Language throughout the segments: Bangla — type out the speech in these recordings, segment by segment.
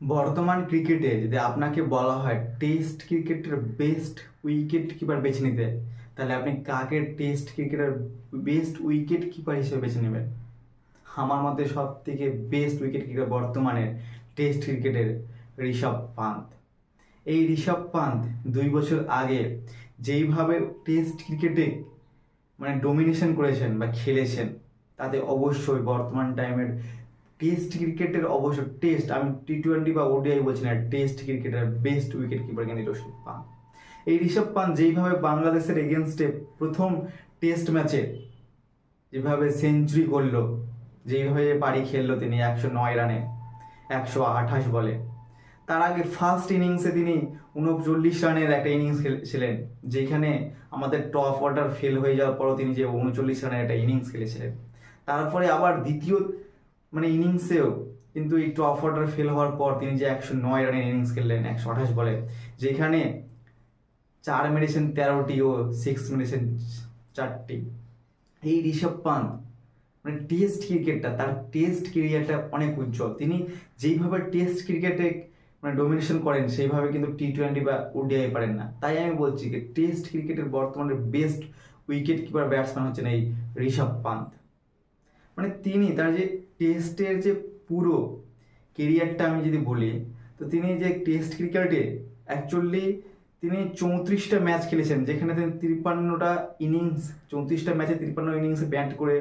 বর্তমান ক্রিকেটে যদি আপনাকে বলা হয় টেস্ট ক্রিকেটের বেস্ট উইকেট কিপার বেছে নিতে, তাহলে আপনি কাকে টেস্ট ক্রিকেটের বেস্ট উইকেট কিপার হিসেবে বেছে নেবেন? আমার মতে সব থেকে বেস্ট উইকেট কিপার বর্তমানের টেস্ট ক্রিকেটের ঋষভ পান্ত। এই ঋষভ পান্ত 2 বছর আগে যেইভাবে টেস্ট ক্রিকেটে ডোমিনেশন করেছেন বা খেলেছেন, তাতে অবশ্যই বর্তমান টাইমের টেস্ট ক্রিকেটের আমি টি-20 বা ওডিআই বলছি না, টেস্ট ক্রিকেটের বেস্ট উইকেট কিপার কিন্তু ঋষভ পান্ত। এই ঋষভ পান্ত যেইভাবে বাংলাদেশের এগেনস্টে প্রথম টেস্ট ম্যাচে যেভাবে সেঞ্চুরি করলো, যেইভাবে পারি খেললো তিনি 109 রানে 128 বলে, তার আগে ফার্স্ট ইনিংসে তিনি 39 রানের একটা ইনিংস খেলেছিলেন, যেখানে আমাদের টপ অর্ডার ফেল হয়ে যাওয়ার পরও তিনি যে 39 রানের একটা ইনিংস খেলেছিলেন। তারপরে আবার দ্বিতীয় ইনিংসেও কিন্তু এই টপ অর্ডার ফেল হওয়ার পর তিনি যে 109 রানের ইনিংস খেললেন 128 বলে, যেখানে 4 মেরেছেন 13টি ও 6 মেরেছেন 4টি। এই ঋষভ পান্ত টেস্ট ক্রিকেটটা, তার টেস্ট ক্যারিয়ারটা অনেক উজ্জ্বল। তিনি যেইভাবে টেস্ট ক্রিকেটে ডোমিনেশন করেন, সেইভাবে কিন্তু টি-20 বা ওডিআই পারেন না। তাই আমি বলছি যে টেস্ট ক্রিকেটের বর্তমানে বেস্ট উইকেট কিপার ব্যাটসম্যান হচ্ছেন এই ঋষভ পান্ত। তিনি তার যে টেস্টের যে পুরো কেরিয়ারটা আমি যদি বলি, তো তিনি যে টেস্ট ক্রিকেটে অ্যাকচুয়ালি তিনি 34টা ম্যাচ খেলেছেন, যেখানে তিনি 53টা ইনিংস, 34টা ম্যাচে 53 ইনিংসে ব্যাট করে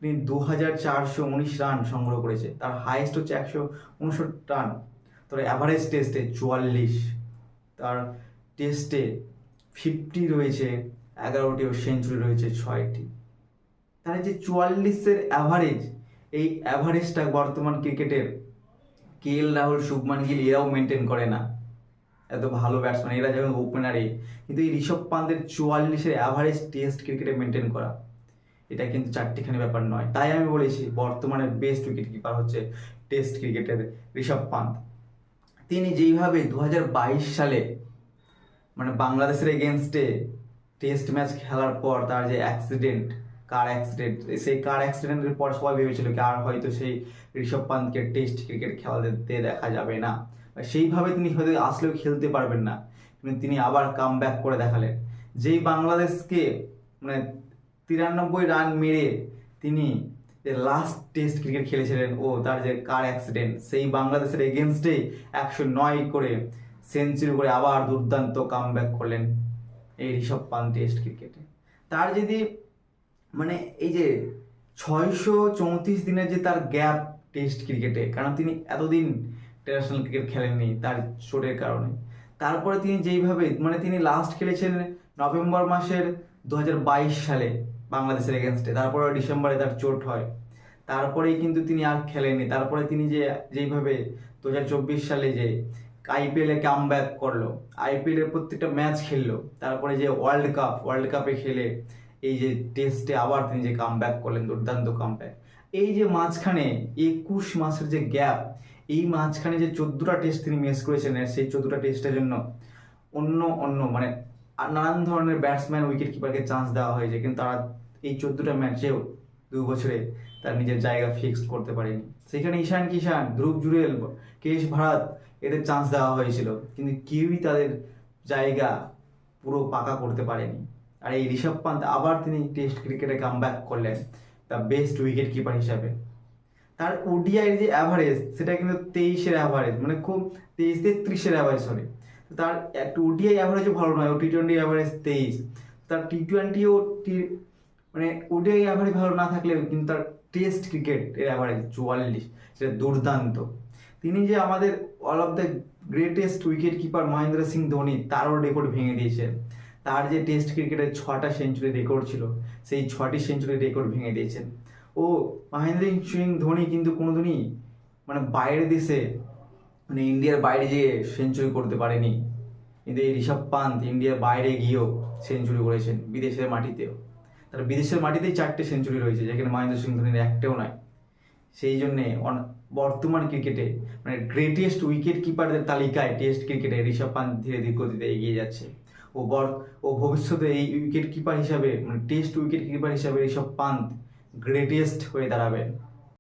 তিনি 2419 রান সংগ্রহ করেছে। তার হাইয়েস্ট হচ্ছে 159 রান। তার অ্যাভারেজ টেস্টে 44, তার টেস্টে 50 রয়েছে 11টি ও সেঞ্চুরি রয়েছে 6টি। তার যে 44-এর অ্যাভারেজ, এই অ্যাভারেজটা বর্তমান ক্রিকেটের KL রাহুল, শুভমান গিল এরাও মেনটেন করে না। এত ভালো ব্যাটসম্যান এরা যখন ওপেনারে, কিন্তু এই ঋষভ পান্তের 44-এর অ্যাভারেজ টেস্ট ক্রিকেটে মেনটেন করা, এটা কিন্তু চারটিখানি ব্যাপার নয়। তাই আমি বলেছি বর্তমানের বেস্ট উইকেট কিপার হচ্ছে টেস্ট ক্রিকেটের ঋষভ পান্ত। তিনি যেইভাবে 2022 সালে বাংলাদেশের এগেনস্টে টেস্ট ম্যাচ খেলার পর তার যে কার অ্যাক্সিডেন্ট, সেই কার অ্যাক্সিডেন্টের পর সবাই ভেবেছিল কি আর হয়তো সেই ঋষভ পান্তকে টেস্ট ক্রিকেট খেলাতে দেখা যাবে না, সেইভাবে তিনি হয়তো আসলেও খেলতে পারবেন না, কিন্তু তিনি আবার কাম ব্যাক করে দেখালেন। যেই বাংলাদেশকে 93 রান মেরে তিনি যে লাস্ট টেস্ট ক্রিকেট খেলেছিলেন, ও তার যে কার অ্যাক্সিডেন্ট, সেই বাংলাদেশের এগেনস্টে 109 করে সেঞ্চুরি করে আবার দুর্দান্ত কাম ব্যাক করলেন এই ঋষভ পান্ত টেস্ট ক্রিকেটে। তার যদি এই যে 634 দিনের যে তার গ্যাপ টেস্ট ক্রিকেটে, কারণ তিনি এতদিন ইন্টারন্যাশনাল ক্রিকেট খেলেননি তার চোটের কারণে। তারপরে তিনি যেইভাবে তিনি লাস্ট খেলেছেন নভেম্বর মাসের 2022 সালে বাংলাদেশের এগেনস্টে, তারপরে ডিসেম্বরে তার চোট হয়, তারপরেই কিন্তু তিনি আর খেলেননি। তারপরে তিনি যেইভাবে 2024 সালে যে IPL-এ কাম ব্যাক করলো, IPL-এর প্রত্যেকটা ম্যাচ খেললো, তারপরে যে ওয়ার্ল্ড কাপে খেলে এই যে টেস্টে আবার তিনি যে কাম ব্যাক করলেন, দুর্দান্ত কাম ব্যাক। এই যে মাঝখানে 21 মাসের যে গ্যাপ, এই মাঝখানে যে 14টা টেস্ট তিনি মিস করেছেন, সেই 14টা টেস্টের জন্য অন্য নানান ধরনের ব্যাটসম্যান উইকেট কিপারকে চান্স দেওয়া হয়েছে, কিন্তু তারা এই 14টা ম্যাচেও 2 বছরে তার নিজের জায়গা ফিক্সড করতে পারেনি। সেখানে ঈশান কিষান, ধ্রুব জুরেল, কেশ ভারত এদের চান্স দেওয়া হয়েছিল, কিন্তু কেউই তাদের জায়গা পুরো পাকা করতে পারেনি। আর এই ঋষভ পান্ত আবার তিনি টেস্ট ক্রিকেটে কাম ব্যাক করলেন দ্য বেস্ট উইকেট কিপার হিসাবে। তার ওডিআই যে অ্যাভারেজ, সেটা কিন্তু 23-এর অ্যাভারেজ, খুব 33-এর অ্যাভারেজ, তার একটা ওডিআই অ্যাভারেজও ভালো নয়, ও টি-20 অ্যাভারেজ 23, তার টি-20 ও ওডিআই অ্যাভারেজ ভালো না থাকলেও কিন্তু তার টেস্ট ক্রিকেট এর অ্যাভারেজ 44, সেটা দুর্দান্ত। তিনি যে আমাদের all of the greatest wicket keeper Mahendra Singh Dhoni, তারও রেকর্ড ভেঙে দিয়েছেন। তার যে টেস্ট ক্রিকেটের 6টা সেঞ্চুরি রেকর্ড ছিল, সেই 6টি সেঞ্চুরি রেকর্ড ভেঙে দিয়েছেন। ও মহেন্দ্র সিং ধোনি কিন্তু কোনোদিনই বাইরের দেশে ইন্ডিয়ার বাইরে গিয়ে সেঞ্চুরি করতে পারেনি, কিন্তু এই ঋষভ পান্ত ইন্ডিয়ার বাইরে গিয়েও সেঞ্চুরি করেছেন, বিদেশের মাটিতেও। তার বিদেশের মাটিতেই 4টে সেঞ্চুরি রয়েছে, যেখানে মহেন্দ্র সিং ধোনির একটাও নয়। সেই জন্যে বর্তমান ক্রিকেটে গ্রেটেস্ট উইকেট কিপারদের তালিকায় টেস্ট ক্রিকেটে ঋষভ পান্ত ধীরে ধীরে গতিতে এগিয়ে যাচ্ছে। ও ভবিষ্যতে এই উইকেট কিপার হিসাবে টেস্ট উইকেট কিপার হিসাবে ঋষভ পান্ত গ্রেটেস্ট হয়ে দাঁড়াবেন।